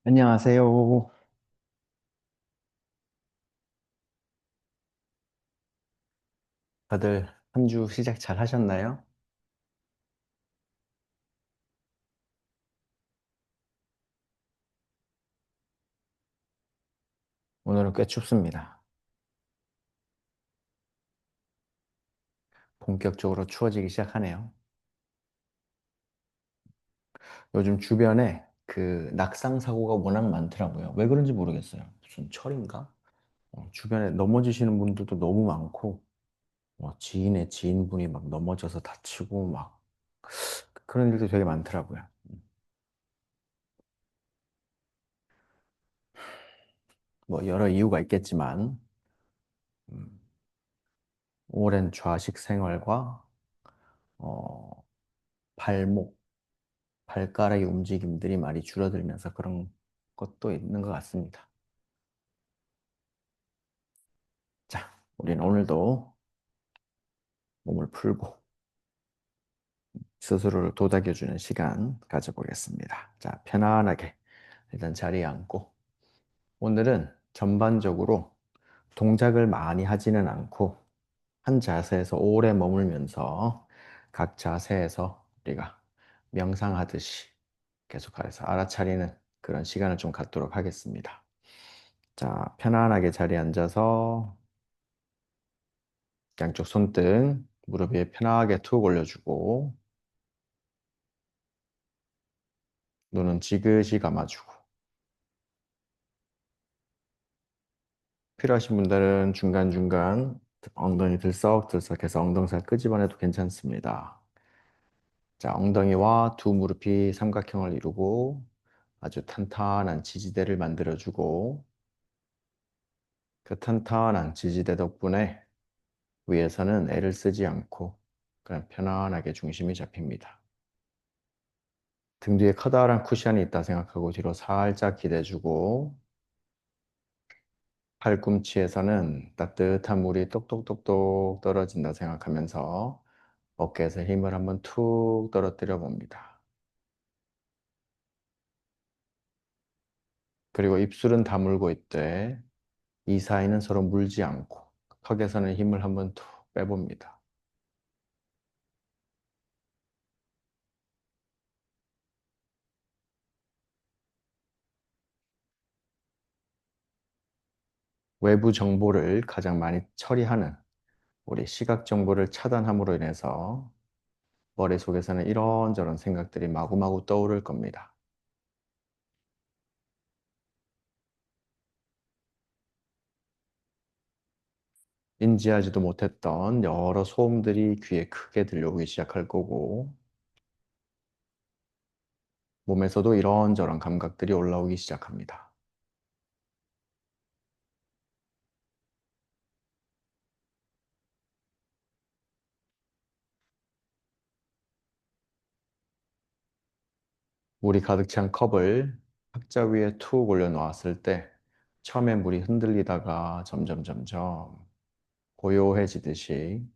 안녕하세요. 다들 한 주 시작 잘 하셨나요? 오늘은 꽤 춥습니다. 본격적으로 추워지기 시작하네요. 요즘 주변에 그 낙상 사고가 워낙 많더라고요. 왜 그런지 모르겠어요. 무슨 철인가? 주변에 넘어지시는 분들도 너무 많고, 지인의 지인분이 막 넘어져서 다치고 막 그런 일도 되게 많더라고요. 뭐 여러 이유가 있겠지만, 음, 오랜 좌식 생활과 어, 발목 발가락의 움직임들이 많이 줄어들면서 그런 것도 있는 것 같습니다. 자, 우리는 오늘도 몸을 풀고 스스로를 도닥여주는 시간 가져보겠습니다. 자, 편안하게 일단 자리에 앉고 오늘은 전반적으로 동작을 많이 하지는 않고 한 자세에서 오래 머물면서 각 자세에서 우리가 명상하듯이 계속해서 알아차리는 그런 시간을 좀 갖도록 하겠습니다. 자, 편안하게 자리에 앉아서 양쪽 손등 무릎 위에 편하게 툭 올려주고 눈은 지그시 감아주고 필요하신 분들은 중간중간 엉덩이 들썩들썩해서 엉덩살 끄집어내도 괜찮습니다. 자, 엉덩이와 두 무릎이 삼각형을 이루고 아주 탄탄한 지지대를 만들어주고 그 탄탄한 지지대 덕분에 위에서는 애를 쓰지 않고 그냥 편안하게 중심이 잡힙니다. 등 뒤에 커다란 쿠션이 있다 생각하고 뒤로 살짝 기대주고 팔꿈치에서는 따뜻한 물이 똑똑똑똑 떨어진다 생각하면서 어깨에서 힘을 한번 툭 떨어뜨려 봅니다. 그리고 입술은 다물고 있되 이 사이는 서로 물지 않고 턱에서는 힘을 한번 툭 빼봅니다. 외부 정보를 가장 많이 처리하는 우리 시각 정보를 차단함으로 인해서 머릿속에서는 이런저런 생각들이 마구마구 떠오를 겁니다. 인지하지도 못했던 여러 소음들이 귀에 크게 들려오기 시작할 거고, 몸에서도 이런저런 감각들이 올라오기 시작합니다. 물이 가득 찬 컵을 탁자 위에 툭 올려놓았을 때, 처음에 물이 흔들리다가 점점 고요해지듯이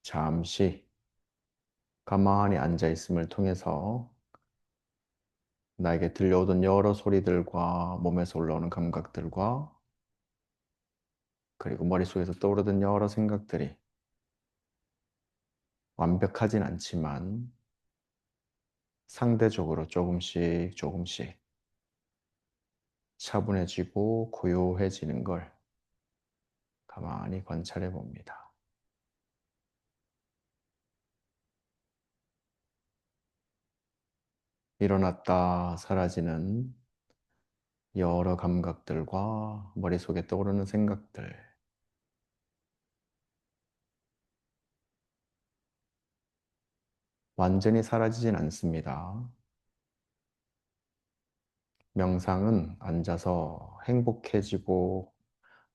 잠시 가만히 앉아 있음을 통해서 나에게 들려오던 여러 소리들과 몸에서 올라오는 감각들과 그리고 머릿속에서 떠오르던 여러 생각들이 완벽하진 않지만 상대적으로 조금씩 차분해지고 고요해지는 걸 가만히 관찰해 봅니다. 일어났다 사라지는 여러 감각들과 머릿속에 떠오르는 생각들, 완전히 사라지진 않습니다. 명상은 앉아서 행복해지고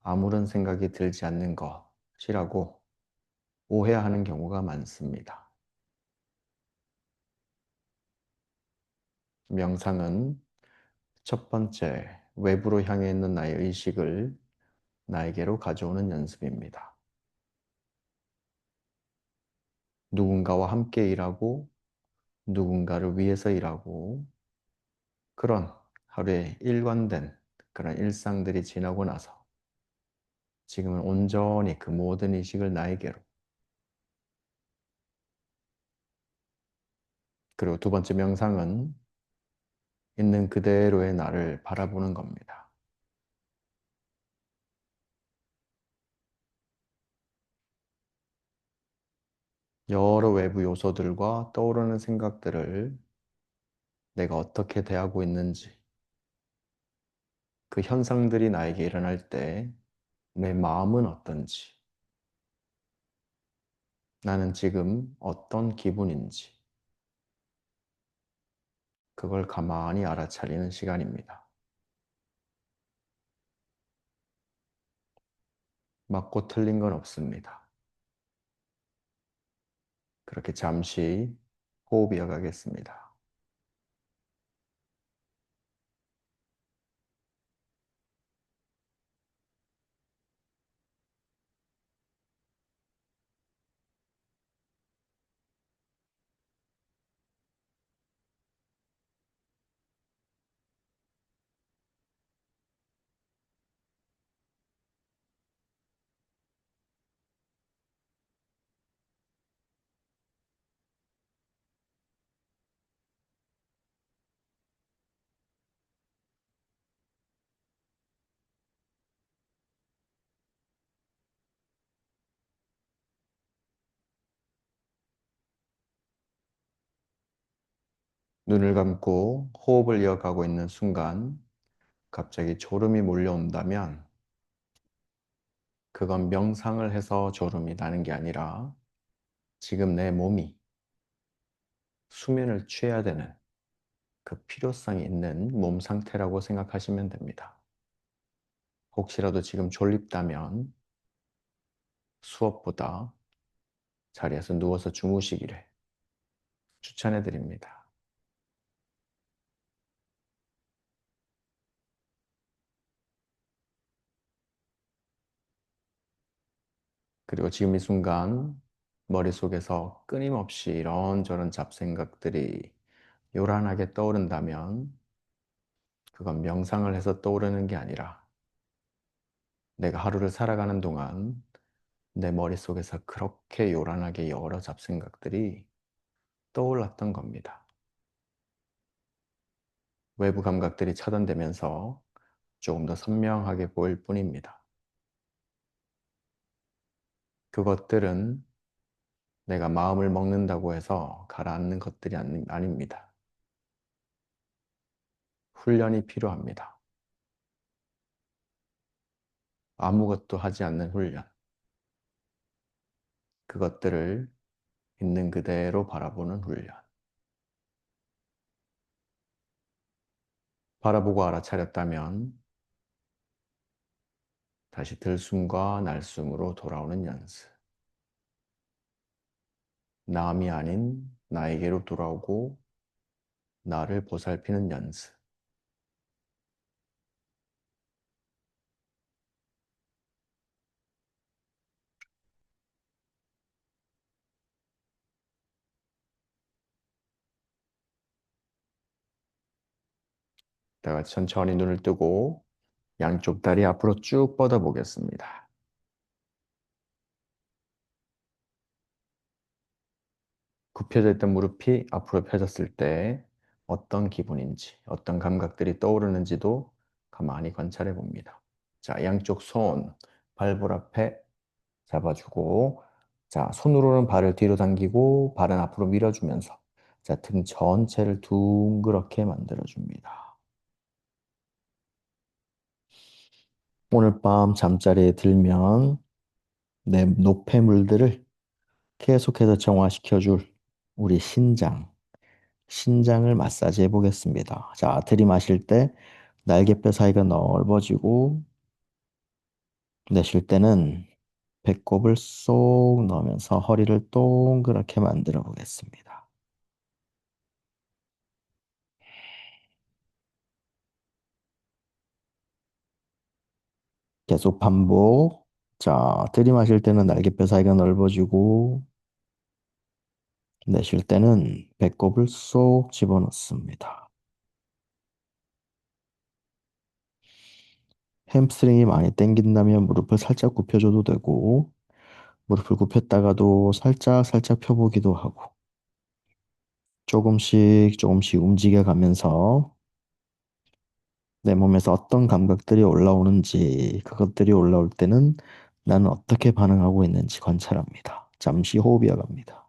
아무런 생각이 들지 않는 것이라고 오해하는 경우가 많습니다. 명상은 첫 번째, 외부로 향해 있는 나의 의식을 나에게로 가져오는 연습입니다. 누군가와 함께 일하고 누군가를 위해서 일하고 그런 하루의 일관된 그런 일상들이 지나고 나서 지금은 온전히 그 모든 의식을 나에게로 그리고 두 번째 명상은 있는 그대로의 나를 바라보는 겁니다. 여러 외부 요소들과 떠오르는 생각들을 내가 어떻게 대하고 있는지, 그 현상들이 나에게 일어날 때 내 마음은 어떤지, 나는 지금 어떤 기분인지, 그걸 가만히 알아차리는 시간입니다. 맞고 틀린 건 없습니다. 그렇게 잠시 호흡 이어가겠습니다. 눈을 감고 호흡을 이어가고 있는 순간 갑자기 졸음이 몰려온다면 그건 명상을 해서 졸음이 나는 게 아니라 지금 내 몸이 수면을 취해야 되는 그 필요성이 있는 몸 상태라고 생각하시면 됩니다. 혹시라도 지금 졸립다면 수업보다 자리에서 누워서 주무시기를 추천해 드립니다. 그리고 지금 이 순간 머릿속에서 끊임없이 이런저런 잡생각들이 요란하게 떠오른다면 그건 명상을 해서 떠오르는 게 아니라 내가 하루를 살아가는 동안 내 머릿속에서 그렇게 요란하게 여러 잡생각들이 떠올랐던 겁니다. 외부 감각들이 차단되면서 조금 더 선명하게 보일 뿐입니다. 그것들은 내가 마음을 먹는다고 해서 가라앉는 것들이 아닙니다. 훈련이 필요합니다. 아무것도 하지 않는 훈련. 그것들을 있는 그대로 바라보는 훈련. 바라보고 알아차렸다면 다시 들숨과 날숨으로 돌아오는 연습. 남이 아닌 나에게로 돌아오고 나를 보살피는 연습. 다 같이 천천히 눈을 뜨고 양쪽 다리 앞으로 쭉 뻗어 보겠습니다. 굽혀져 있던 무릎이 앞으로 펴졌을 때 어떤 기분인지, 어떤 감각들이 떠오르는지도 가만히 관찰해 봅니다. 자, 양쪽 손, 발볼 앞에 잡아주고, 자, 손으로는 발을 뒤로 당기고, 발은 앞으로 밀어주면서, 자, 등 전체를 둥그렇게 만들어줍니다. 오늘 밤 잠자리에 들면 내 노폐물들을 계속해서 정화시켜줄 우리 신장을 마사지 해보겠습니다. 자, 들이마실 때 날개뼈 사이가 넓어지고, 내쉴 때는 배꼽을 쏙 넣으면서 허리를 동그랗게 만들어 보겠습니다. 계속 반복. 자, 들이마실 때는 날개뼈 사이가 넓어지고, 내쉴 때는 배꼽을 쏙 집어넣습니다. 햄스트링이 많이 당긴다면 무릎을 살짝 굽혀줘도 되고, 무릎을 굽혔다가도 살짝 살짝 펴보기도 하고, 조금씩 조금씩 움직여가면서 내 몸에서 어떤 감각들이 올라오는지, 그것들이 올라올 때는 나는 어떻게 반응하고 있는지 관찰합니다. 잠시 호흡 이어갑니다.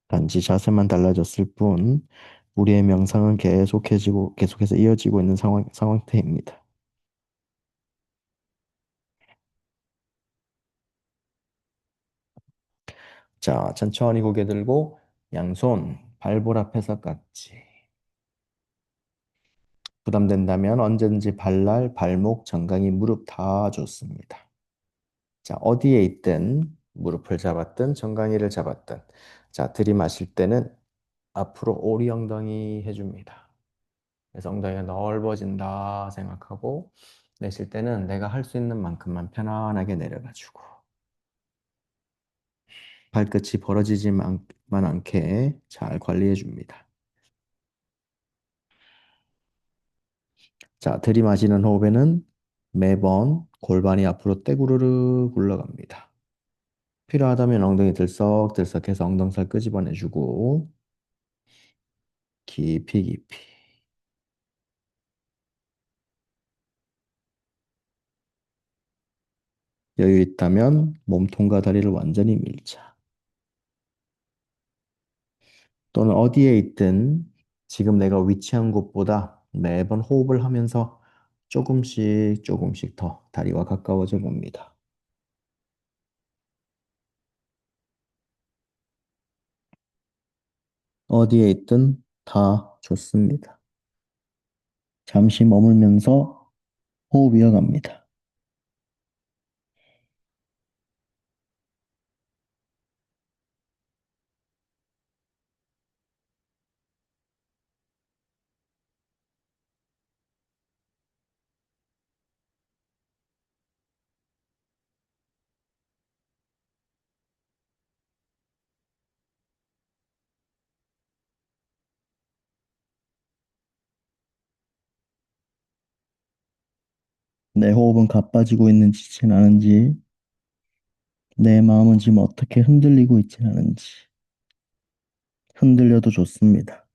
단지 자세만 달라졌을 뿐, 우리의 명상은 계속해서 이어지고 있는 상태입니다. 자, 천천히 고개 들고, 양손 발볼 앞에서 깍지. 부담된다면 언제든지 발날, 발목, 정강이, 무릎 다 좋습니다. 자, 어디에 있든 무릎을 잡았든 정강이를 잡았든 자, 들이마실 때는 앞으로 오리 엉덩이 해줍니다. 그래서 엉덩이가 넓어진다 생각하고 내쉴 때는 내가 할 수 있는 만큼만 편안하게 내려가지고 발끝이 벌어지지만 않게 잘 관리해 줍니다. 자, 들이마시는 호흡에는 매번 골반이 앞으로 떼구르르 굴러갑니다. 필요하다면 엉덩이 들썩들썩해서 엉덩살 끄집어내주고 깊이 깊이 여유 있다면 몸통과 다리를 완전히 밀자. 또는 어디에 있든 지금 내가 위치한 곳보다 매번 호흡을 하면서 조금씩 조금씩 더 다리와 가까워져 봅니다. 어디에 있든 다 좋습니다. 잠시 머물면서 호흡 이어갑니다. 내 호흡은 가빠지고 있는지 지나는지, 내 마음은 지금 어떻게 흔들리고 있지 않은지, 흔들려도 좋습니다.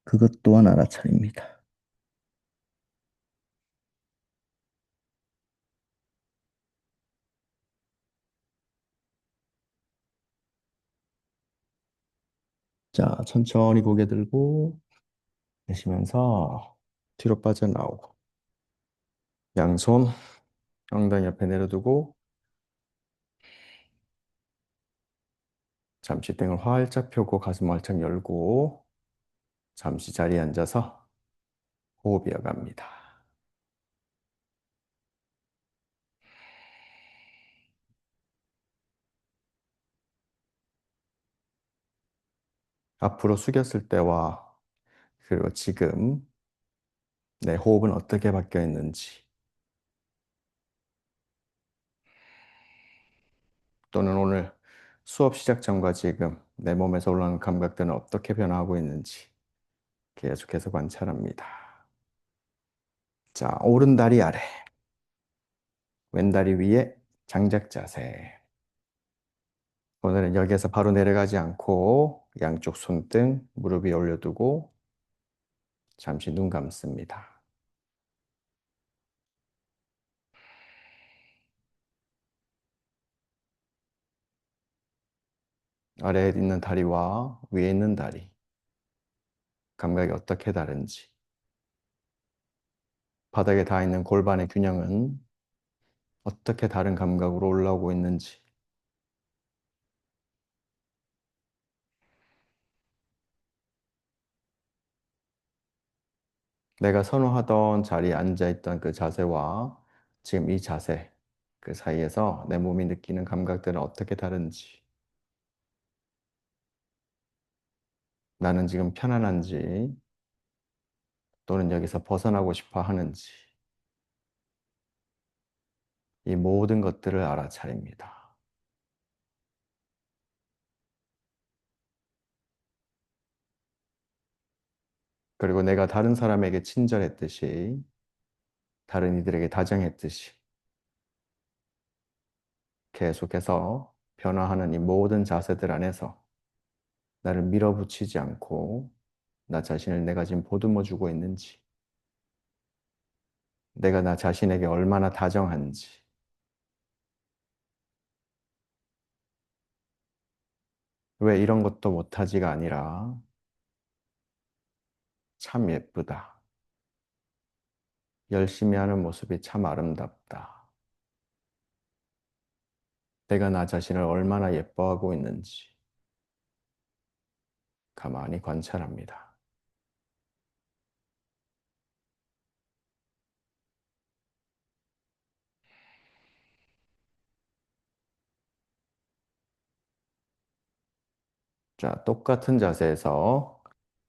그것 또한 알아차립니다. 자, 천천히 고개 들고 내쉬면서 뒤로 빠져나오고 양손 엉덩이 옆에 내려두고 잠시 등을 활짝 펴고 가슴 활짝 열고 잠시 자리에 앉아서 호흡 이어갑니다. 앞으로 숙였을 때와 그리고 지금 내 호흡은 어떻게 바뀌어 있는지 또는 오늘 수업 시작 전과 지금 내 몸에서 올라오는 감각들은 어떻게 변화하고 있는지 계속해서 관찰합니다. 자, 오른 다리 아래, 왼 다리 위에 장작 자세. 오늘은 여기에서 바로 내려가지 않고 양쪽 손등 무릎 위에 올려두고 잠시 눈 감습니다. 아래에 있는 다리와 위에 있는 다리, 감각이 어떻게 다른지, 바닥에 닿아 있는 골반의 균형은 어떻게 다른 감각으로 올라오고 있는지, 내가 선호하던 자리에 앉아있던 그 자세와 지금 이 자세, 그 사이에서 내 몸이 느끼는 감각들은 어떻게 다른지, 나는 지금 편안한지 또는 여기서 벗어나고 싶어 하는지, 이 모든 것들을 알아차립니다. 그리고 내가 다른 사람에게 친절했듯이, 다른 이들에게 다정했듯이 계속해서 변화하는 이 모든 자세들 안에서 나를 밀어붙이지 않고 나 자신을 내가 지금 보듬어 주고 있는지, 내가 나 자신에게 얼마나 다정한지, 왜 이런 것도 못하지가 아니라 참 예쁘다. 열심히 하는 모습이 참 아름답다. 내가 나 자신을 얼마나 예뻐하고 있는지 가만히 관찰합니다. 자, 똑같은 자세에서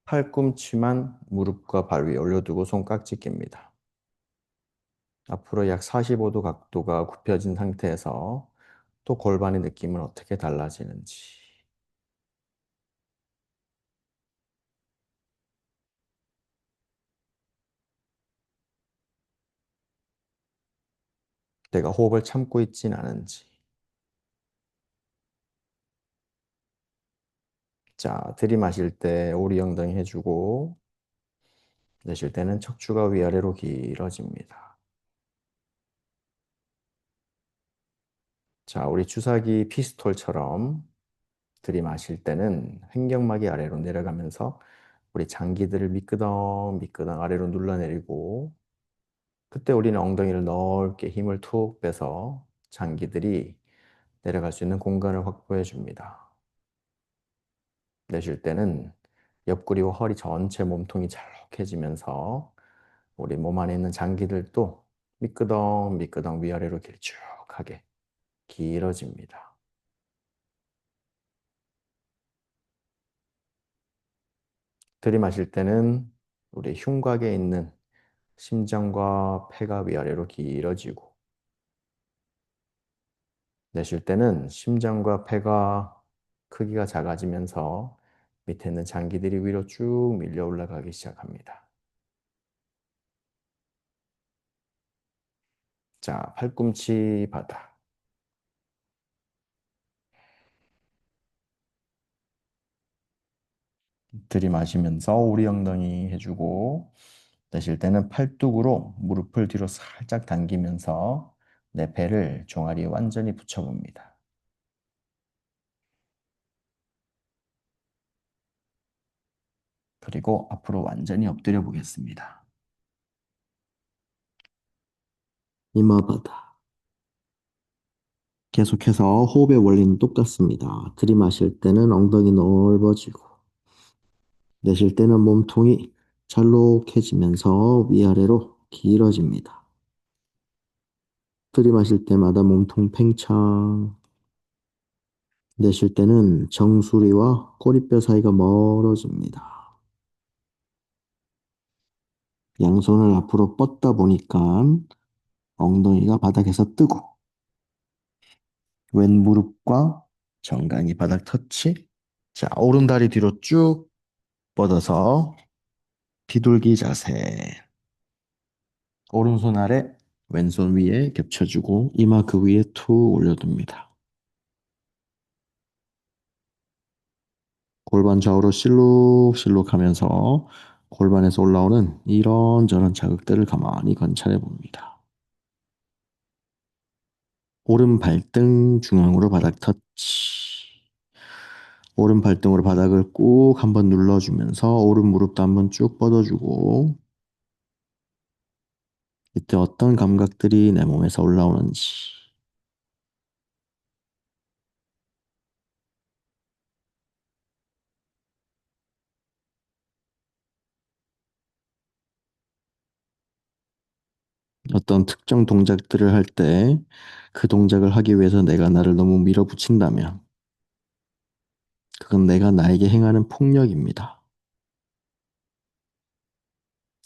팔꿈치만 무릎과 발 위에 올려두고 손깍지 낍니다. 앞으로 약 45도 각도가 굽혀진 상태에서 또 골반의 느낌은 어떻게 달라지는지. 내가 호흡을 참고 있진 않은지. 자, 들이마실 때 오리 엉덩이 해주고, 내쉴 때는 척추가 위아래로 길어집니다. 자, 우리 주사기 피스톨처럼 들이마실 때는 횡격막이 아래로 내려가면서 우리 장기들을 미끄덩 미끄덩 아래로 눌러내리고, 그때 우리는 엉덩이를 넓게 힘을 툭 빼서 장기들이 내려갈 수 있는 공간을 확보해 줍니다. 내쉴 때는 옆구리와 허리 전체 몸통이 잘록해지면서 우리 몸 안에 있는 장기들도 미끄덩 미끄덩 위아래로 길쭉하게 길어집니다. 들이마실 때는 우리 흉곽에 있는 심장과 폐가 위아래로 길어지고, 내쉴 때는 심장과 폐가 크기가 작아지면서 밑에 있는 장기들이 위로 쭉 밀려 올라가기 시작합니다. 자, 팔꿈치 바닥. 들이마시면서 오리 엉덩이 해주고, 내쉴 때는 팔뚝으로 무릎을 뒤로 살짝 당기면서 내 배를 종아리에 완전히 붙여봅니다. 그리고 앞으로 완전히 엎드려 보겠습니다. 이마바다. 계속해서 호흡의 원리는 똑같습니다. 들이마실 때는 엉덩이 넓어지고, 내쉴 때는 몸통이 잘록해지면서 위아래로 길어집니다. 들이마실 때마다 몸통 팽창, 내쉴 때는 정수리와 꼬리뼈 사이가 멀어집니다. 양손을 앞으로 뻗다 보니까 엉덩이가 바닥에서 뜨고, 왼 무릎과 정강이 바닥 터치. 자, 오른다리 뒤로 쭉 뻗어서 비둘기 자세. 오른손 아래, 왼손 위에 겹쳐주고 이마 그 위에 툭 올려둡니다. 골반 좌우로 실룩실룩 하면서 골반에서 올라오는 이런저런 자극들을 가만히 관찰해 봅니다. 오른 발등 중앙으로 바닥 터치. 오른 발등으로 바닥을 꾹 한번 눌러주면서 오른 무릎도 한번 쭉 뻗어주고, 이때 어떤 감각들이 내 몸에서 올라오는지. 어떤 특정 동작들을 할 때 그 동작을 하기 위해서 내가 나를 너무 밀어붙인다면 그건 내가 나에게 행하는 폭력입니다.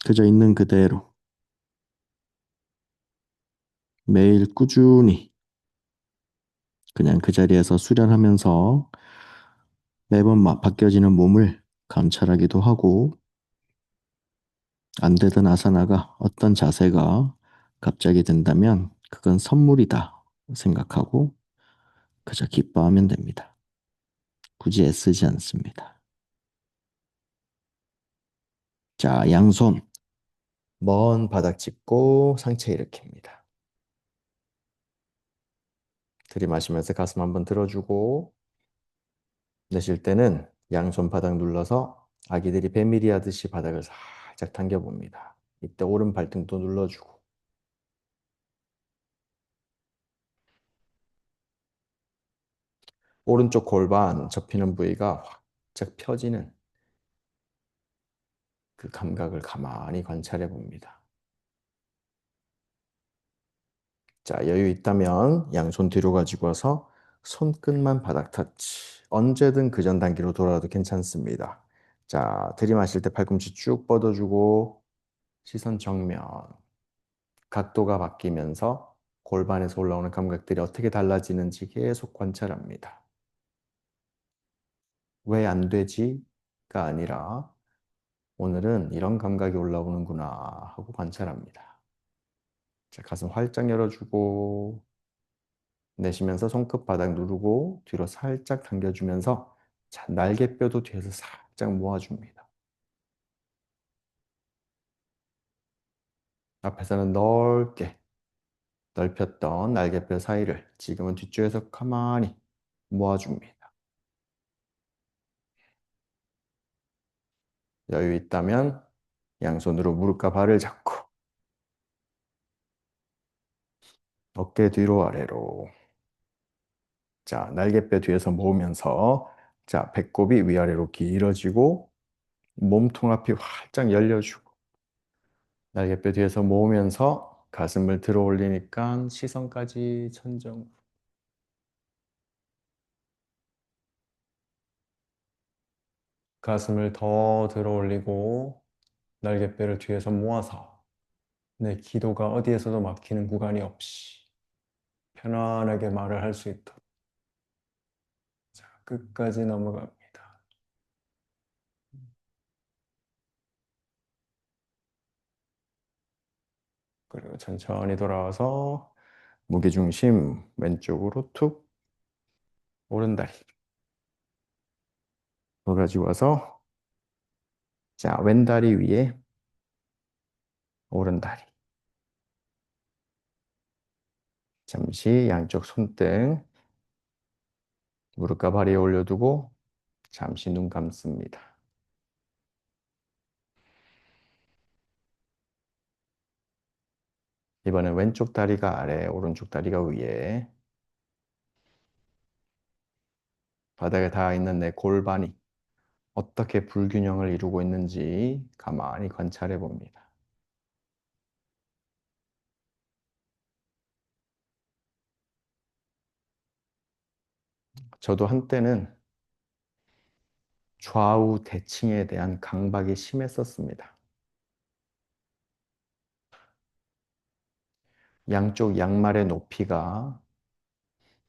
그저 있는 그대로 매일 꾸준히 그냥 그 자리에서 수련하면서 매번 바뀌어지는 몸을 관찰하기도 하고 안 되던 아사나가 어떤 자세가 갑자기 된다면 그건 선물이다 생각하고 그저 기뻐하면 됩니다. 굳이 애쓰지 않습니다. 자, 양손 먼 바닥 짚고 상체 일으킵니다. 들이마시면서 가슴 한번 들어주고 내쉴 때는 양손 바닥 눌러서 아기들이 배밀이 하듯이 바닥을 살짝 당겨봅니다. 이때 오른 발등도 눌러주고 오른쪽 골반 접히는 부위가 확짝 펴지는 그 감각을 가만히 관찰해 봅니다. 자, 여유 있다면 양손 뒤로 가지고 와서 손끝만 바닥 터치. 언제든 그 전 단계로 돌아도 괜찮습니다. 자, 들이마실 때 팔꿈치 쭉 뻗어주고 시선 정면. 각도가 바뀌면서 골반에서 올라오는 감각들이 어떻게 달라지는지 계속 관찰합니다. 왜 안 되지?가 아니라 오늘은 이런 감각이 올라오는구나 하고 관찰합니다. 자, 가슴 활짝 열어주고 내쉬면서 손끝 바닥 누르고 뒤로 살짝 당겨주면서 자, 날개뼈도 뒤에서 살짝 모아줍니다. 앞에서는 넓게 넓혔던 날개뼈 사이를 지금은 뒤쪽에서 가만히 모아줍니다. 여유 있다면 양손으로 무릎과 발을 잡고 어깨 뒤로 아래로 자, 날개뼈 뒤에서 모으면서 자, 배꼽이 위아래로 길어지고 몸통 앞이 활짝 열려주고 날개뼈 뒤에서 모으면서 가슴을 들어 올리니까 시선까지 천정. 가슴을 더 들어 올리고 날개뼈를 뒤에서 모아서 내 기도가 어디에서도 막히는 구간이 없이 편안하게 말을 할 수 있도록 자, 끝까지 넘어갑니다. 그리고 천천히 돌아와서 무게중심 왼쪽으로 툭 오른다리 가지고 와서 자, 왼다리 위에 오른다리 잠시 양쪽 손등 무릎과 발에 올려두고 잠시 눈 감습니다. 이번엔 왼쪽 다리가 아래, 오른쪽 다리가 위에 바닥에 닿아 있는 내 골반이 어떻게 불균형을 이루고 있는지 가만히 관찰해 봅니다. 저도 한때는 좌우 대칭에 대한 강박이 심했었습니다. 양쪽 양말의 높이가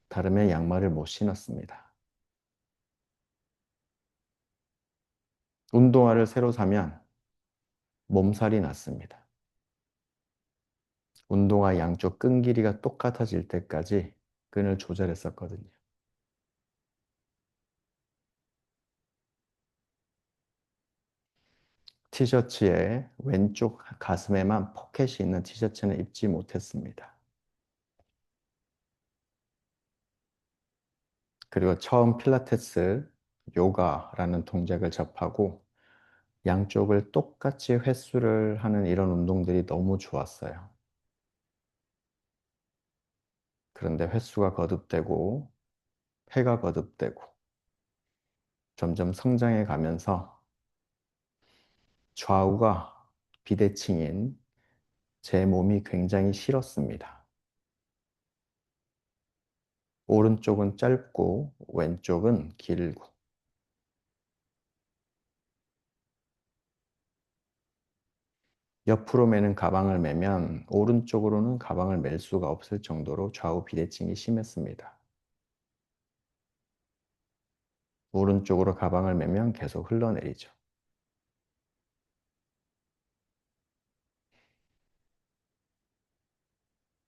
다르면 양말을 못 신었습니다. 운동화를 새로 사면 몸살이 났습니다. 운동화 양쪽 끈 길이가 똑같아질 때까지 끈을 조절했었거든요. 티셔츠에 왼쪽 가슴에만 포켓이 있는 티셔츠는 입지 못했습니다. 그리고 처음 필라테스, 요가라는 동작을 접하고 양쪽을 똑같이 횟수를 하는 이런 운동들이 너무 좋았어요. 그런데 횟수가 거듭되고 폐가 거듭되고 점점 성장해 가면서 좌우가 비대칭인 제 몸이 굉장히 싫었습니다. 오른쪽은 짧고 왼쪽은 길고 옆으로 매는 가방을 매면 오른쪽으로는 가방을 멜 수가 없을 정도로 좌우 비대칭이 심했습니다. 오른쪽으로 가방을 매면 계속 흘러내리죠.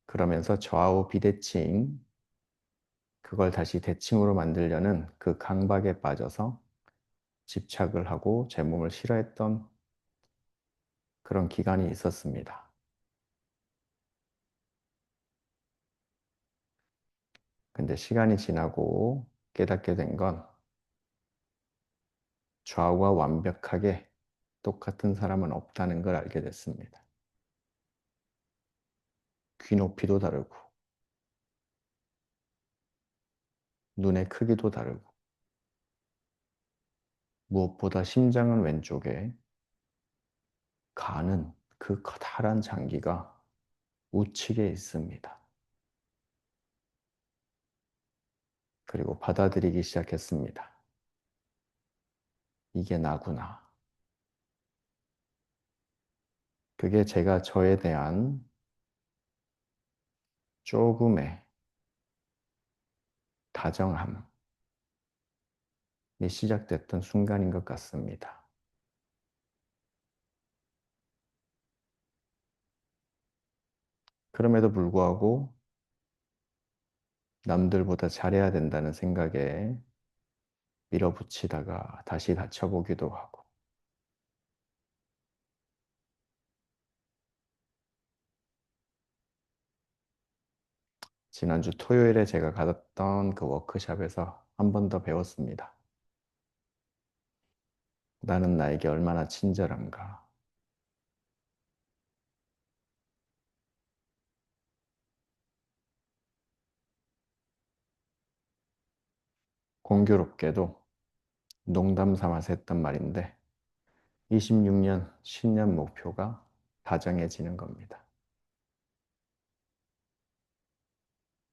그러면서 좌우 비대칭, 그걸 다시 대칭으로 만들려는 그 강박에 빠져서 집착을 하고 제 몸을 싫어했던 그런 기간이 있었습니다. 근데 시간이 지나고 깨닫게 된 건 좌우가 완벽하게 똑같은 사람은 없다는 걸 알게 됐습니다. 귀 높이도 다르고, 눈의 크기도 다르고, 무엇보다 심장은 왼쪽에, 간은 그 커다란 장기가 우측에 있습니다. 그리고 받아들이기 시작했습니다. 이게 나구나. 그게 제가 저에 대한 조금의 다정함이 시작됐던 순간인 것 같습니다. 그럼에도 불구하고 남들보다 잘해야 된다는 생각에 밀어붙이다가 다시 다쳐보기도 하고, 지난주 토요일에 제가 가졌던 그 워크숍에서 한 번 더 배웠습니다. 나는 나에게 얼마나 친절한가. 공교롭게도 농담 삼아서 했던 말인데 26년, 10년 목표가 다정해지는 겁니다.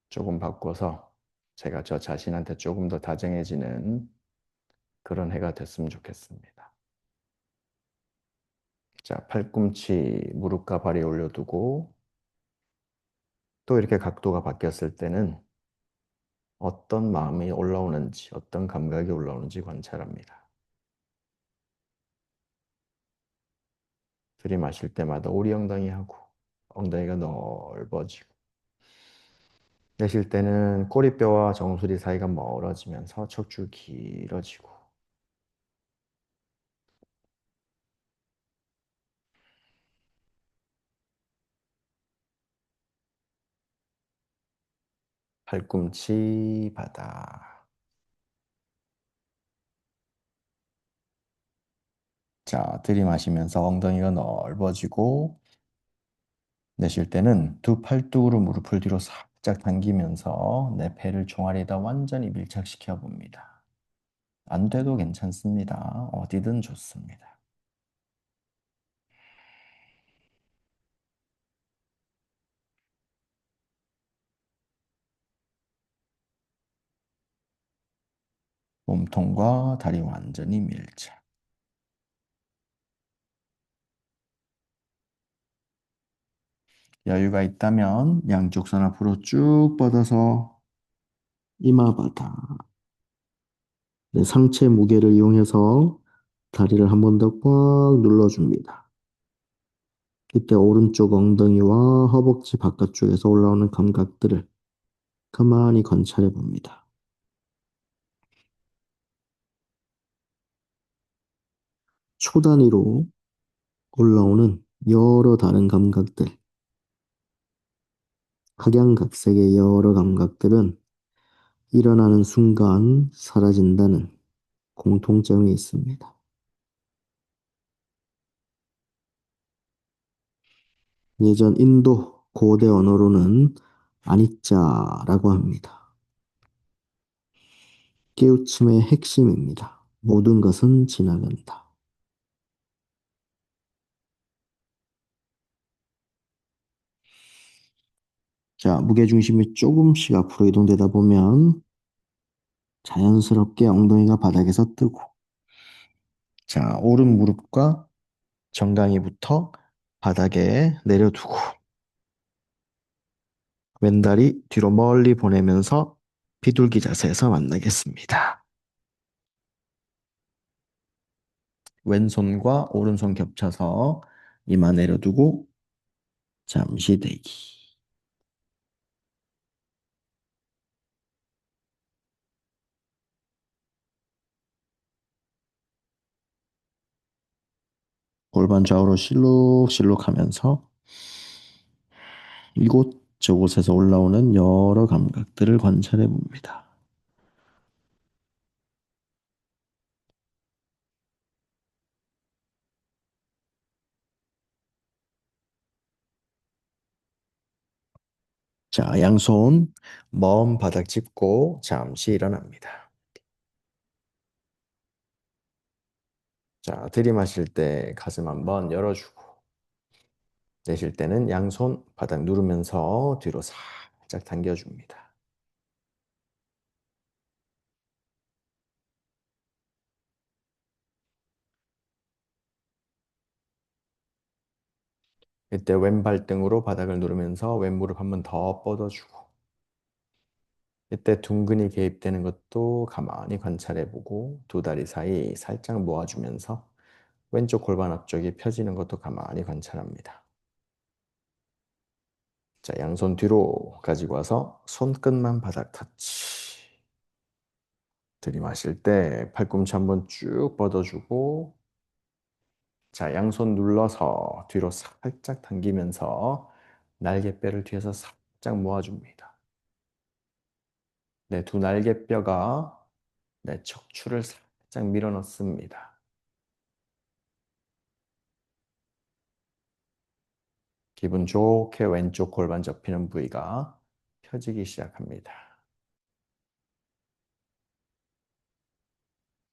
조금 바꿔서 제가 저 자신한테 조금 더 다정해지는 그런 해가 됐으면 좋겠습니다. 자, 팔꿈치 무릎과 발이 올려두고 또 이렇게 각도가 바뀌었을 때는 어떤 마음이 올라오는지, 어떤 감각이 올라오는지 관찰합니다. 들이마실 때마다 오리 엉덩이 하고 엉덩이가 넓어지고 내쉴 때는 꼬리뼈와 정수리 사이가 멀어지면서 척추 길어지고 팔꿈치 바닥. 자, 들이마시면서 엉덩이가 넓어지고 내쉴 때는 두 팔뚝으로 무릎을 뒤로 살짝 당기면서 내 배를 종아리에다 완전히 밀착시켜 봅니다. 안 돼도 괜찮습니다. 어디든 좋습니다. 몸통과 다리 완전히 밀착. 여유가 있다면 양쪽 손 앞으로 쭉 뻗어서 이마 바닥. 내 상체 무게를 이용해서 다리를 한 번 더 꽉 눌러줍니다. 이때 오른쪽 엉덩이와 허벅지 바깥쪽에서 올라오는 감각들을 가만히 관찰해 봅니다. 초 단위로 올라오는 여러 다른 감각들, 각양각색의 여러 감각들은 일어나는 순간 사라진다는 공통점이 있습니다. 예전 인도 고대 언어로는 아니짜라고 합니다. 깨우침의 핵심입니다. 모든 것은 지나간다. 자, 무게중심이 조금씩 앞으로 이동되다 보면 자연스럽게 엉덩이가 바닥에서 뜨고, 자, 오른 무릎과 정강이부터 바닥에 내려두고 왼다리 뒤로 멀리 보내면서 비둘기 자세에서 만나겠습니다. 왼손과 오른손 겹쳐서 이마 내려두고 잠시 대기. 골반 좌우로 실룩실룩 하면서 이곳 저곳에서 올라오는 여러 감각들을 관찰해 봅니다. 자, 양손 먼 바닥 짚고 잠시 일어납니다. 자, 들이마실 때 가슴 한번 열어주고 내쉴 때는 양손 바닥 누르면서 뒤로 살짝 당겨줍니다. 이때 왼발 등으로 바닥을 누르면서 왼무릎 한번 더 뻗어주고 이때 둥근이 개입되는 것도 가만히 관찰해보고 두 다리 사이 살짝 모아주면서 왼쪽 골반 앞쪽이 펴지는 것도 가만히 관찰합니다. 자, 양손 뒤로 가지고 와서 손끝만 바닥 터치. 들이마실 때 팔꿈치 한번 쭉 뻗어주고 자, 양손 눌러서 뒤로 살짝 당기면서 날개뼈를 뒤에서 살짝 모아줍니다. 네, 두 날개뼈가 네, 척추를 살짝 밀어넣습니다. 기분 좋게 왼쪽 골반 접히는 부위가 펴지기 시작합니다.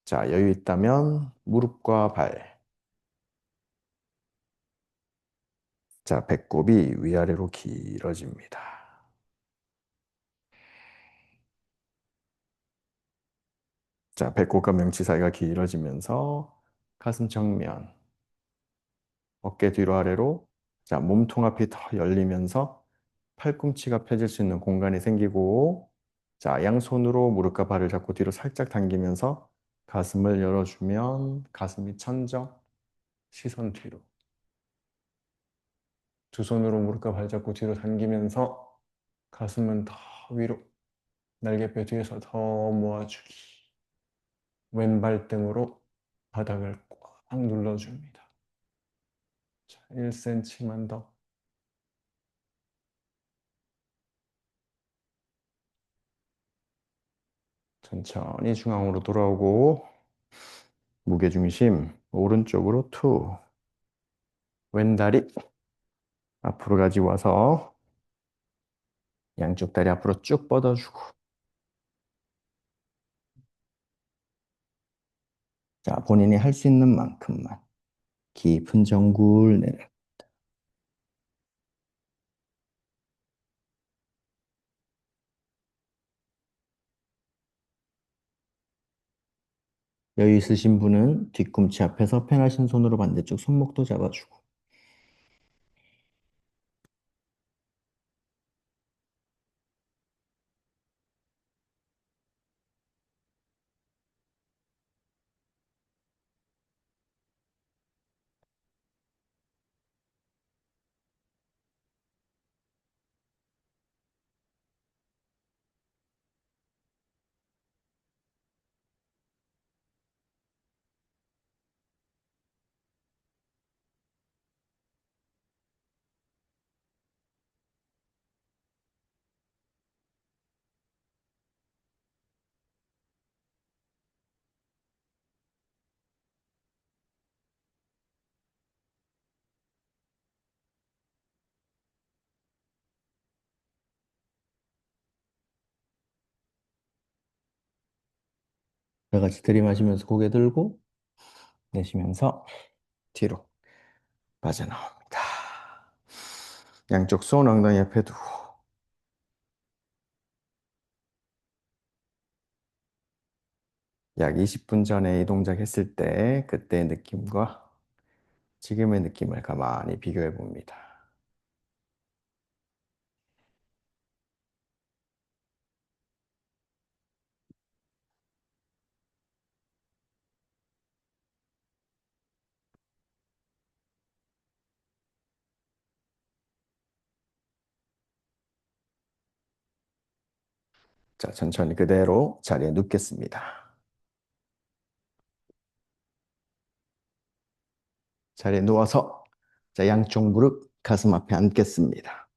자, 여유 있다면 무릎과 발, 자, 배꼽이 위아래로 길어집니다. 자, 배꼽과 명치 사이가 길어지면서 가슴 정면, 어깨 뒤로 아래로 자, 몸통 앞이 더 열리면서 팔꿈치가 펴질 수 있는 공간이 생기고 자, 양손으로 무릎과 발을 잡고 뒤로 살짝 당기면서 가슴을 열어주면 가슴이 천정, 시선 뒤로. 두 손으로 무릎과 발 잡고 뒤로 당기면서 가슴은 더 위로, 날개뼈 뒤에서 더 모아주기. 왼발 등으로 바닥을 꽉 눌러줍니다. 자, 1cm만 더. 천천히 중앙으로 돌아오고 무게중심 오른쪽으로 투. 왼다리 앞으로 가지고 와서 양쪽 다리 앞으로 쭉 뻗어주고 자, 본인이 할 수 있는 만큼만 깊은 정굴 내려. 여유 있으신 분은 뒤꿈치 앞에서 편하신 손으로 반대쪽 손목도 잡아주고 다 같이 들이마시면서 고개 들고 내쉬면서 뒤로 빠져나옵니다. 양쪽 손 엉덩이 옆에 두고 약 20분 전에 이 동작 했을 때 그때의 느낌과 지금의 느낌을 가만히 비교해 봅니다. 자, 천천히 그대로 자리에 눕겠습니다. 자리에 누워서 자, 양쪽 무릎 가슴 앞에 앉겠습니다.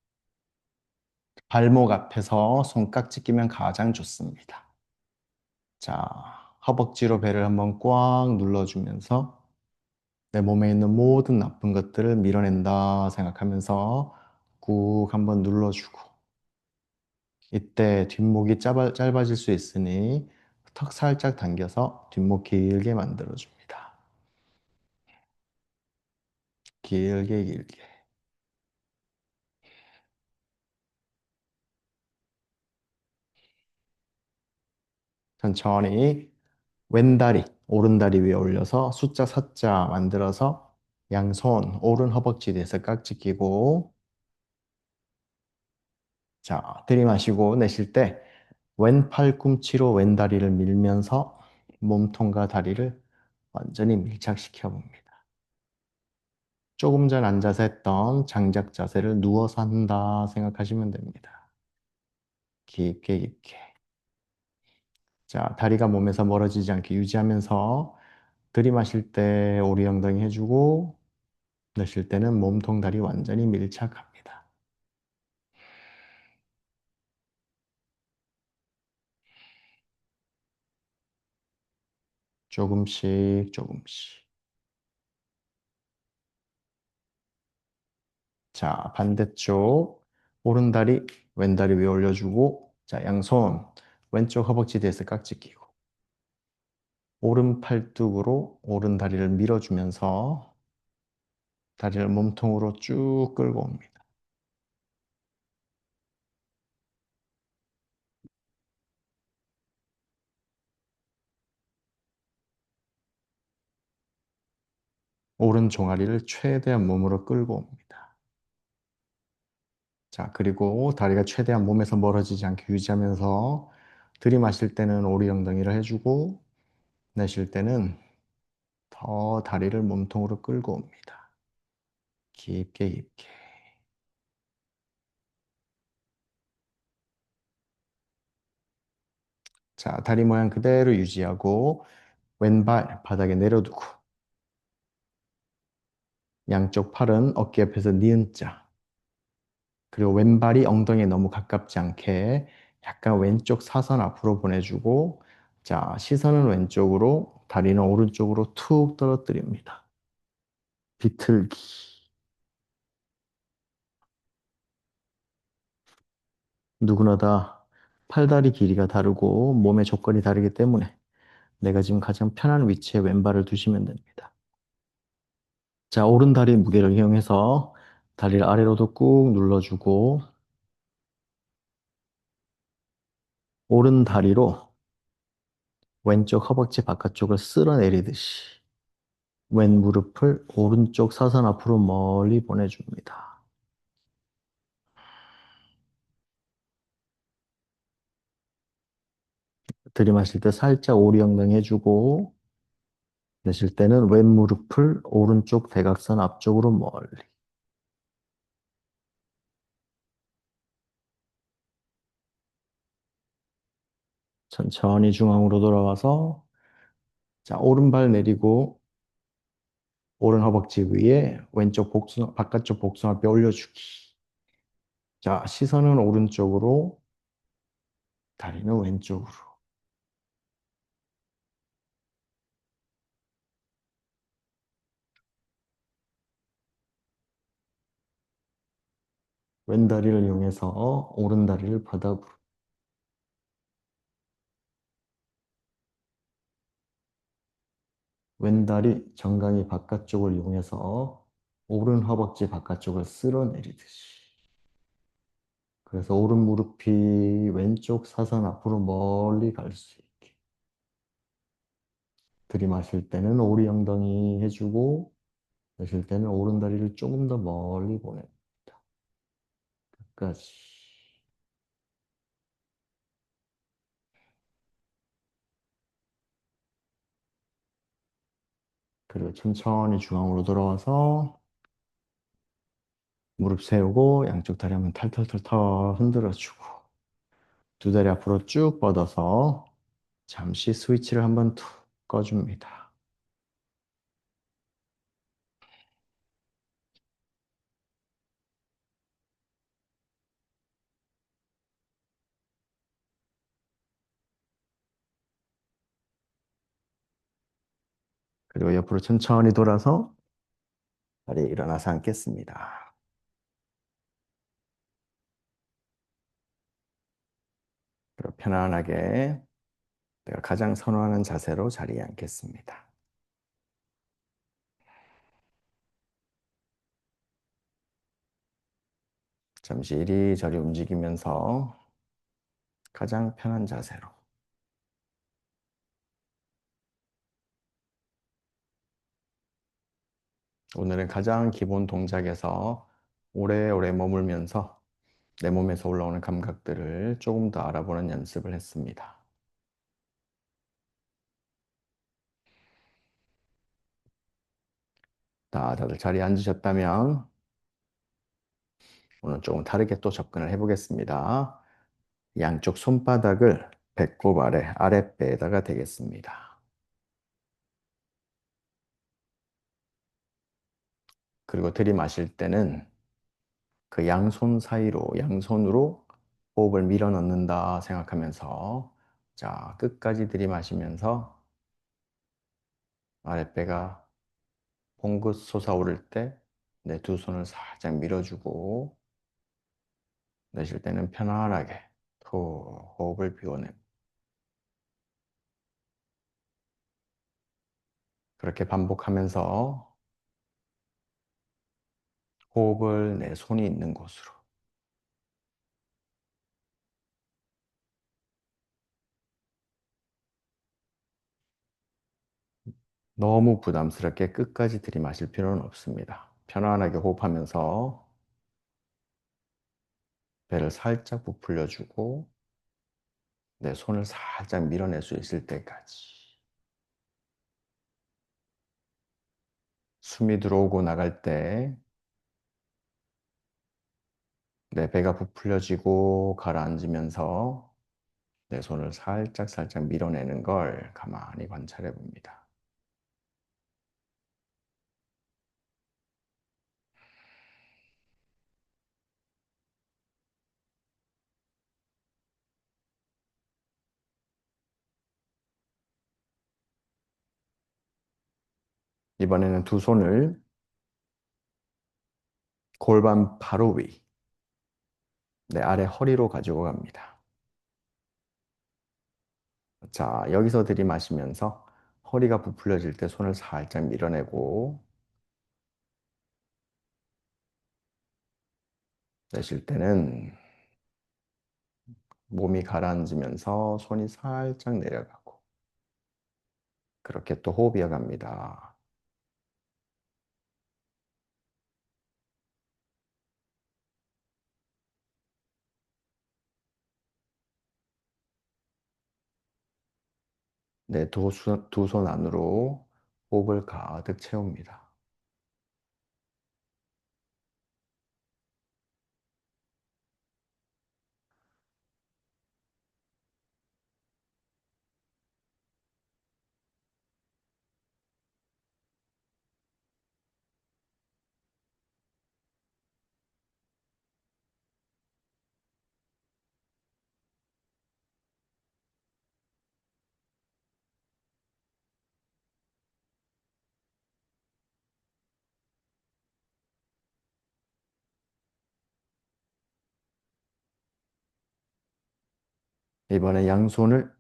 발목 앞에서 손깍지 끼면 가장 좋습니다. 자, 허벅지로 배를 한번 꽉 눌러주면서 내 몸에 있는 모든 나쁜 것들을 밀어낸다 생각하면서 꾹 한번 눌러주고 이때 뒷목이 짧아질 수 있으니 턱 살짝 당겨서 뒷목 길게 만들어줍니다. 길게 길게. 천천히 왼다리, 오른다리 위에 올려서 숫자 4자 만들어서 양손 오른 허벅지 뒤에서 깍지 끼고 자, 들이마시고 내쉴 때 왼 팔꿈치로 왼다리를 밀면서 몸통과 다리를 완전히 밀착시켜 봅니다. 조금 전 앉아서 했던 장작 자세를 누워서 한다 생각하시면 됩니다. 깊게 깊게. 자, 다리가 몸에서 멀어지지 않게 유지하면서 들이마실 때 오리 엉덩이 해주고 내쉴 때는 몸통 다리 완전히 밀착합니다. 조금씩 조금씩. 자, 반대쪽 오른다리 왼다리 위에 올려주고 자, 양손 왼쪽 허벅지 뒤에서 깍지 끼고 오른 팔뚝으로 오른 다리를 밀어주면서 다리를 몸통으로 쭉 끌고 옵니다. 오른 종아리를 최대한 몸으로 끌고 옵니다. 자, 그리고 다리가 최대한 몸에서 멀어지지 않게 유지하면서 들이마실 때는 오리 엉덩이를 해주고 내쉴 때는 더 다리를 몸통으로 끌고 옵니다. 깊게 깊게. 자, 다리 모양 그대로 유지하고 왼발 바닥에 내려두고 양쪽 팔은 어깨 옆에서 니은자 그리고 왼발이 엉덩이에 너무 가깝지 않게 약간 왼쪽 사선 앞으로 보내주고 자, 시선은 왼쪽으로 다리는 오른쪽으로 툭 떨어뜨립니다. 비틀기. 누구나 다 팔다리 길이가 다르고 몸의 조건이 다르기 때문에 내가 지금 가장 편한 위치에 왼발을 두시면 됩니다. 자, 오른다리 무게를 이용해서 다리를 아래로도 꾹 눌러주고 오른다리로 왼쪽 허벅지 바깥쪽을 쓸어내리듯이 왼 무릎을 오른쪽 사선 앞으로 멀리 보내줍니다. 들이마실 때 살짝 오리 엉덩이 해주고 내쉴 때는 왼 무릎을 오른쪽 대각선 앞쪽으로 멀리 천천히 중앙으로 돌아와서 자, 오른발 내리고 오른 허벅지 위에 왼쪽 바깥쪽 복숭아뼈 올려주기. 자, 시선은 오른쪽으로, 다리는 왼쪽으로. 왼 다리를 이용해서 오른 다리를 바닥으로. 왼 다리 정강이 바깥쪽을 이용해서 오른 허벅지 바깥쪽을 쓸어내리듯이. 그래서 오른 무릎이 왼쪽 사선 앞으로 멀리 갈 수 있게. 들이마실 때는 오리 엉덩이 해주고 내쉴 때는 오른다리를 조금 더 멀리 보냅니다. 끝까지. 그리고 천천히 중앙으로 돌아와서 무릎 세우고 양쪽 다리 한번 탈탈탈탈 흔들어주고 두 다리 앞으로 쭉 뻗어서 잠시 스위치를 한번 툭 꺼줍니다. 그리고 옆으로 천천히 돌아서 다리 일어나서 앉겠습니다. 그리고 편안하게 내가 가장 선호하는 자세로 자리에 앉겠습니다. 잠시 이리저리 움직이면서 가장 편한 자세로. 오늘은 가장 기본 동작에서 오래오래 머물면서 내 몸에서 올라오는 감각들을 조금 더 알아보는 연습을 했습니다. 다들 자리에 앉으셨다면 오늘 조금 다르게 또 접근을 해보겠습니다. 양쪽 손바닥을 배꼽 아랫배에다가 대겠습니다. 그리고 들이마실 때는 그 양손 사이로, 양손으로 호흡을 밀어 넣는다 생각하면서 자, 끝까지 들이마시면서 아랫배가 봉긋 솟아오를 때 내 두 손을 살짝 밀어주고 내쉴 때는 편안하게 톡 호흡을 비워내고 그렇게 반복하면서 호흡을 내 손이 있는 곳으로 너무 부담스럽게 끝까지 들이마실 필요는 없습니다. 편안하게 호흡하면서 배를 살짝 부풀려주고 내 손을 살짝 밀어낼 수 있을 때까지 숨이 들어오고 나갈 때 내 배가 부풀려지고 가라앉으면서 내 손을 살짝 살짝 밀어내는 걸 가만히 관찰해 봅니다. 이번에는 두 손을 골반 바로 위, 내 아래 허리로 가지고 갑니다. 자, 여기서 들이마시면서 허리가 부풀려질 때 손을 살짝 밀어내고 내쉴 때는 몸이 가라앉으면서 손이 살짝 내려가고 그렇게 또 호흡 이어갑니다. 내 두 손 안으로 호흡을 가득 채웁니다. 이번에 양손을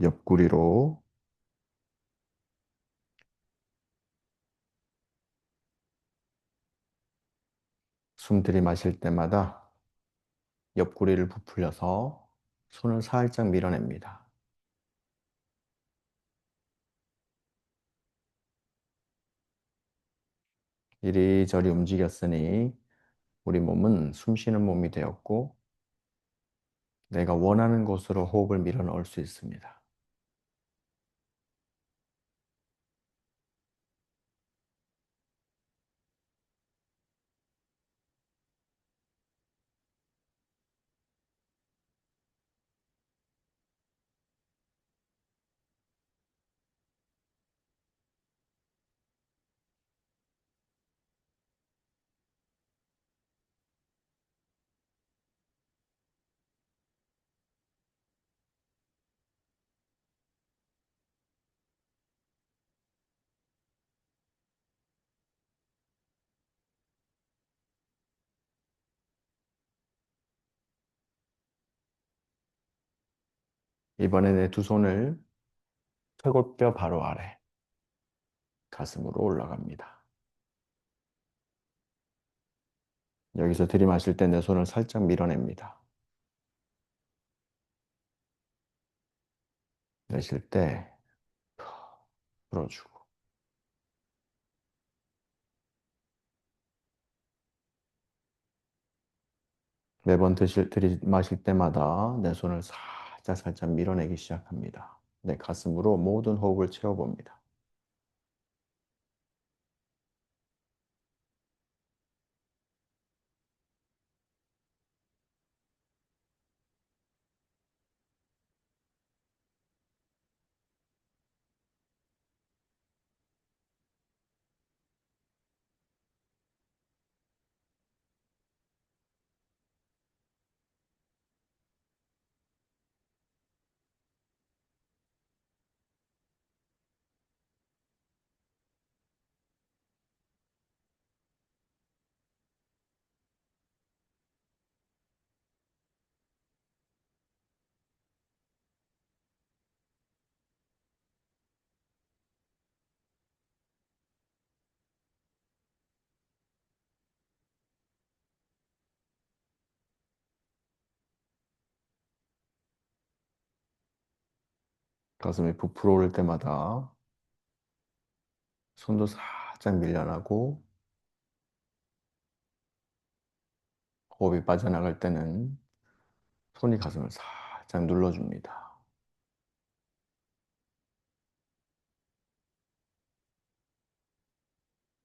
옆구리로 숨 들이마실 때마다 옆구리를 부풀려서 손을 살짝 밀어냅니다. 이리저리 움직였으니 우리 몸은 숨 쉬는 몸이 되었고 내가 원하는 곳으로 호흡을 밀어 넣을 수 있습니다. 이번에 내 두 손을 퇴골뼈 바로 아래 가슴으로 올라갑니다. 여기서 들이마실 때 내 손을 살짝 밀어냅니다. 내쉴 때 풀어주고 매번 들이마실 때마다 내 손을 살짝 살짝 밀어내기 시작합니다. 내 가슴으로 모든 호흡을 채워봅니다. 가슴이 부풀어 오를 때마다 손도 살짝 밀려나고 호흡이 빠져나갈 때는 손이 가슴을 살짝 눌러줍니다.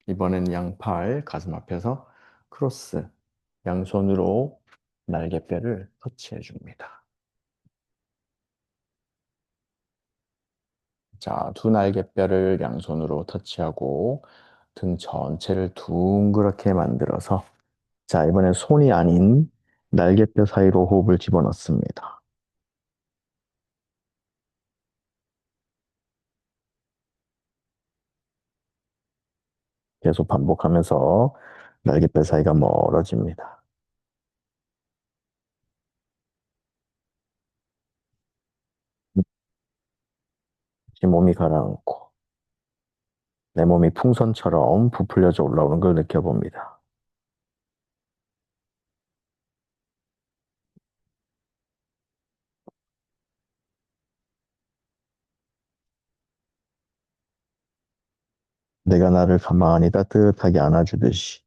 이번엔 양팔 가슴 앞에서 크로스 양손으로 날개뼈를 터치해 줍니다. 자, 두 날개뼈를 양손으로 터치하고 등 전체를 둥그렇게 만들어서 자, 이번엔 손이 아닌 날개뼈 사이로 호흡을 집어넣습니다. 계속 반복하면서 날개뼈 사이가 멀어집니다. 다시 몸이 가라앉고 내 몸이 풍선처럼 부풀려져 올라오는 걸 느껴봅니다. 내가 나를 가만히 따뜻하게 안아주듯이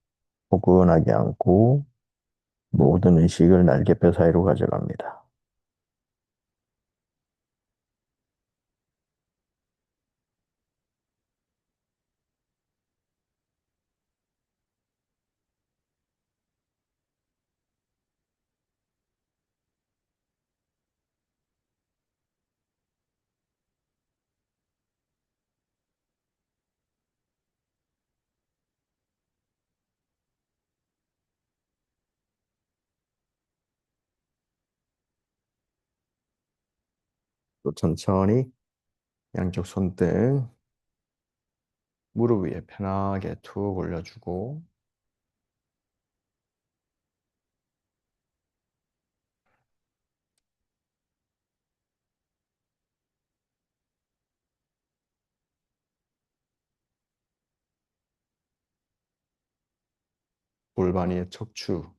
포근하게 안고 모든 의식을 날개뼈 사이로 가져갑니다. 또 천천히 양쪽 손등 무릎 위에 편하게 툭 올려주고 골반 위에 척추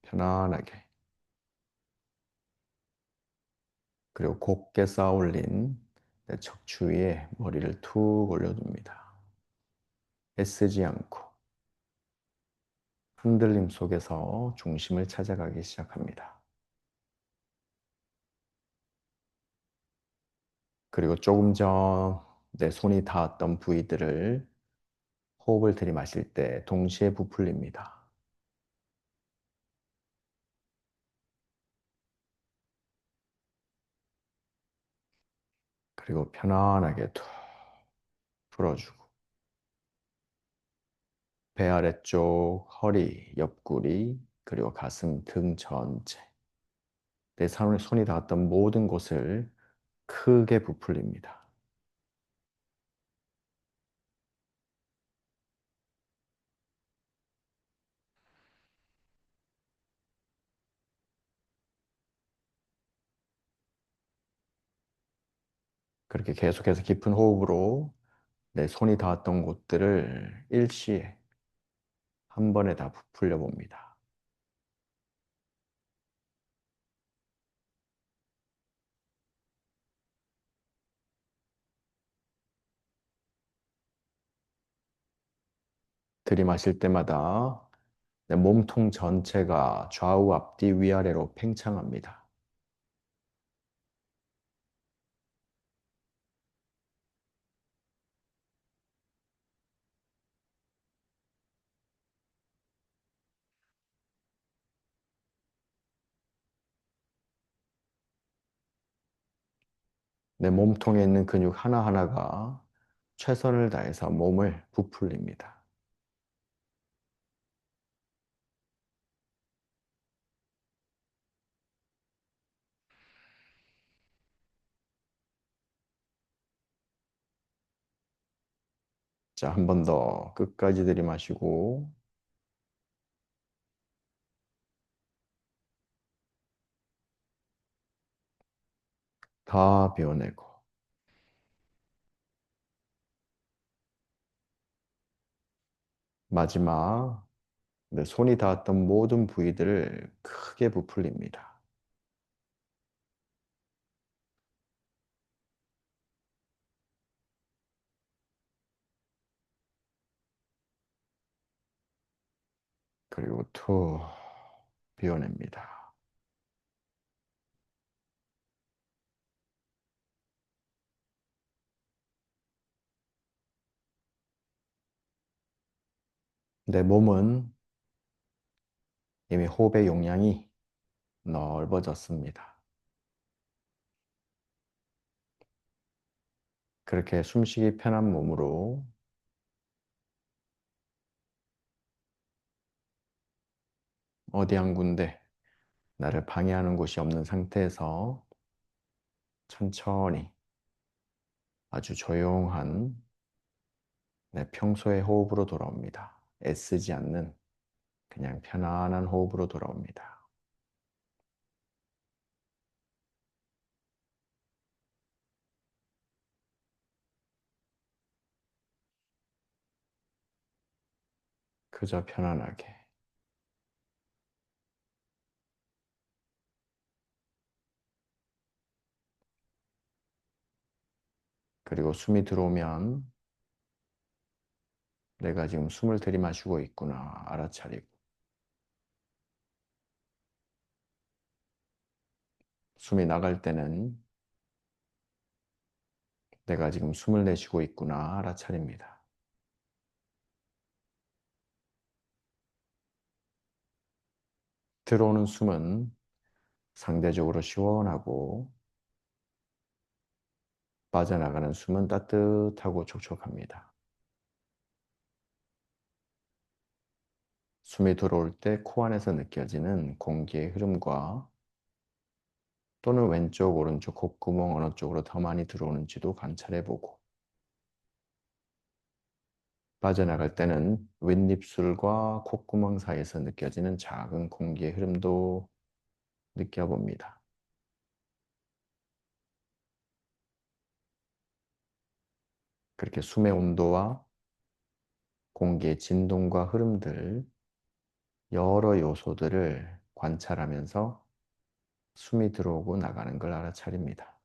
편안하게 그리고 곧게 쌓아 올린 내 척추 위에 머리를 툭 올려둡니다. 애쓰지 않고 흔들림 속에서 중심을 찾아가기 시작합니다. 그리고 조금 전 내 손이 닿았던 부위들을 호흡을 들이마실 때 동시에 부풀립니다. 그리고 편안하게 툭 풀어주고 배 아래쪽, 허리, 옆구리, 그리고 가슴, 등 전체 내 손이 닿았던 모든 곳을 크게 부풀립니다. 그렇게 계속해서 깊은 호흡으로 내 손이 닿았던 곳들을 일시에 한 번에 다 부풀려 봅니다. 들이마실 때마다 내 몸통 전체가 좌우 앞뒤 위아래로 팽창합니다. 내 몸통에 있는 근육 하나하나가 최선을 다해서 몸을 부풀립니다. 자, 한 번 더 끝까지 들이마시고 다 비워내고 마지막 내 손이 닿았던 모든 부위들을 크게 부풀립니다. 그리고 툭 비워냅니다. 내 몸은 이미 호흡의 용량이 넓어졌습니다. 그렇게 숨쉬기 편한 몸으로 어디 한 군데 나를 방해하는 곳이 없는 상태에서 천천히 아주 조용한 내 평소의 호흡으로 돌아옵니다. 애쓰지 않는 그냥 편안한 호흡으로 돌아옵니다. 그저 편안하게. 그리고 숨이 들어오면 내가 지금 숨을 들이마시고 있구나 알아차리고 숨이 나갈 때는 내가 지금 숨을 내쉬고 있구나 알아차립니다. 들어오는 숨은 상대적으로 시원하고 빠져나가는 숨은 따뜻하고 촉촉합니다. 숨이 들어올 때 코 안에서 느껴지는 공기의 흐름과 또는 왼쪽, 오른쪽 콧구멍 어느 쪽으로 더 많이 들어오는지도 관찰해보고 빠져나갈 때는 윗입술과 콧구멍 사이에서 느껴지는 작은 공기의 흐름도 느껴봅니다. 그렇게 숨의 온도와 공기의 진동과 흐름들 여러 요소들을 관찰하면서 숨이 들어오고 나가는 걸 알아차립니다.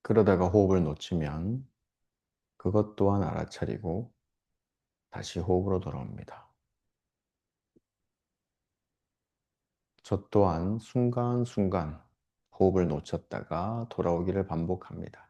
그러다가 호흡을 놓치면 그것 또한 알아차리고 다시 호흡으로 돌아옵니다. 저 또한 순간순간 호흡을 놓쳤다가 돌아오기를 반복합니다.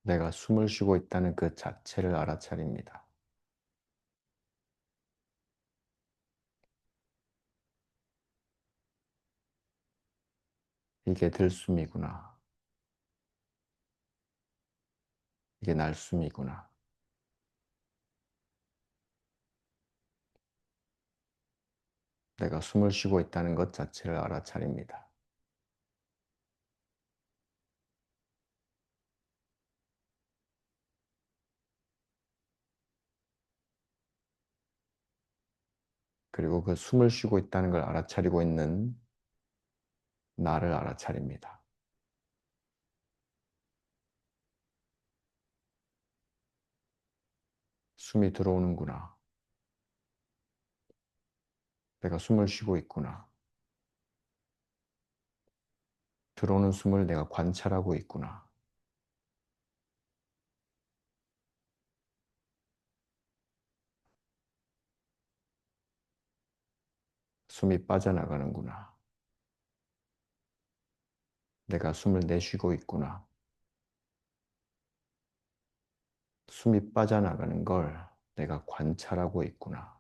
내가 숨을 쉬고 있다는 그 자체를 알아차립니다. 이게 들숨이구나. 이게 날숨이구나. 내가 숨을 쉬고 있다는 것 자체를 알아차립니다. 그리고 그 숨을 쉬고 있다는 걸 알아차리고 있는 나를 알아차립니다. 숨이 들어오는구나. 내가 숨을 쉬고 있구나. 들어오는 숨을 내가 관찰하고 있구나. 숨이 빠져나가는구나. 내가 숨을 내쉬고 있구나. 숨이 빠져나가는 걸 내가 관찰하고 있구나.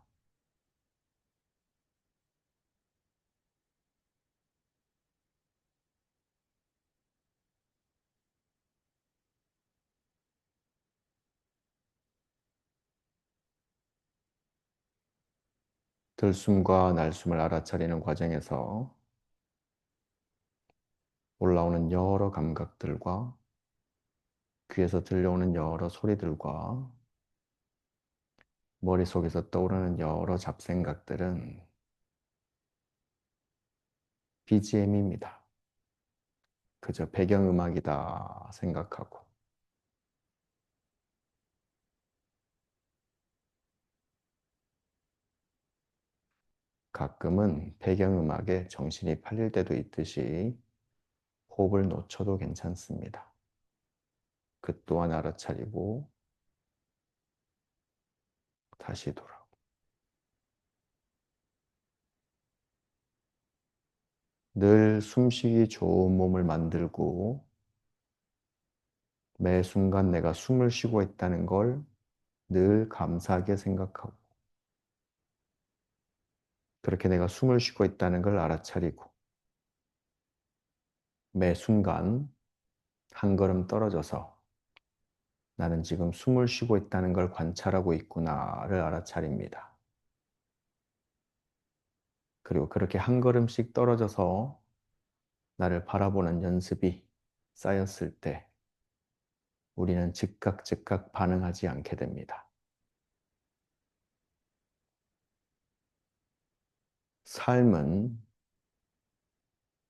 들숨과 날숨을 알아차리는 과정에서 올라오는 여러 감각들과 귀에서 들려오는 여러 소리들과 머릿속에서 떠오르는 여러 잡생각들은 BGM입니다. 그저 배경음악이다 생각하고 가끔은 배경음악에 정신이 팔릴 때도 있듯이 호흡을 놓쳐도 괜찮습니다. 그 또한 알아차리고 다시 돌아. 늘 숨쉬기 좋은 몸을 만들고 매 순간 내가 숨을 쉬고 있다는 걸 늘 감사하게 생각하고 그렇게 내가 숨을 쉬고 있다는 걸 알아차리고 매 순간 한 걸음 떨어져서 나는 지금 숨을 쉬고 있다는 걸 관찰하고 있구나를 알아차립니다. 그리고 그렇게 한 걸음씩 떨어져서 나를 바라보는 연습이 쌓였을 때 우리는 즉각 반응하지 않게 됩니다. 삶은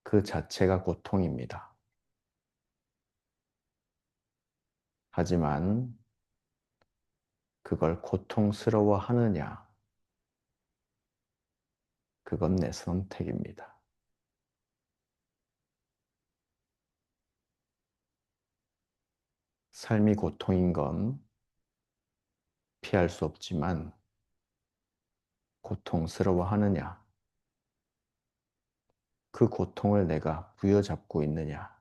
그 자체가 고통입니다. 하지만 그걸 고통스러워 하느냐, 그건 내 선택입니다. 삶이 고통인 건 피할 수 없지만 고통스러워 하느냐, 그 고통을 내가 부여잡고 있느냐,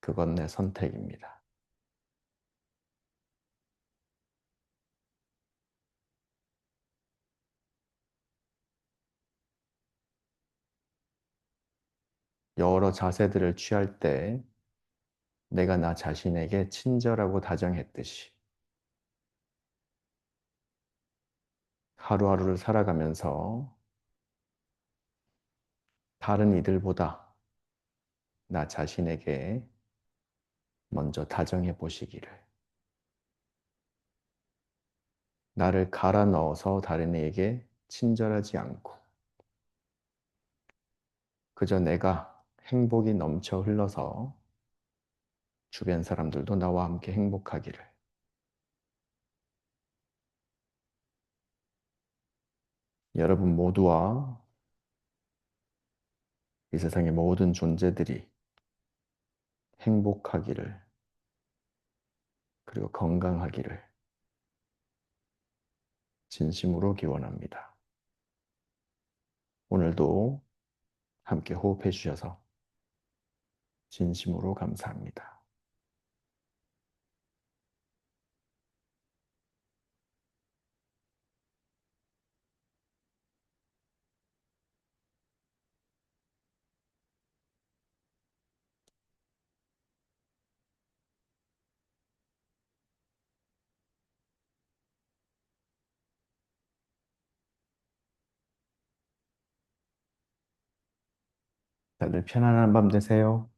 그건 내 선택입니다. 여러 자세들을 취할 때 내가 나 자신에게 친절하고 다정했듯이 하루하루를 살아가면서 다른 이들보다 나 자신에게 먼저 다정해 보시기를. 나를 갈아 넣어서 다른 이에게 친절하지 않고 그저 내가 행복이 넘쳐 흘러서 주변 사람들도 나와 함께 행복하기를. 여러분 모두와 이 세상의 모든 존재들이 행복하기를, 그리고 건강하기를 진심으로 기원합니다. 오늘도 함께 호흡해 주셔서 진심으로 감사합니다. 다들 편안한 밤 되세요.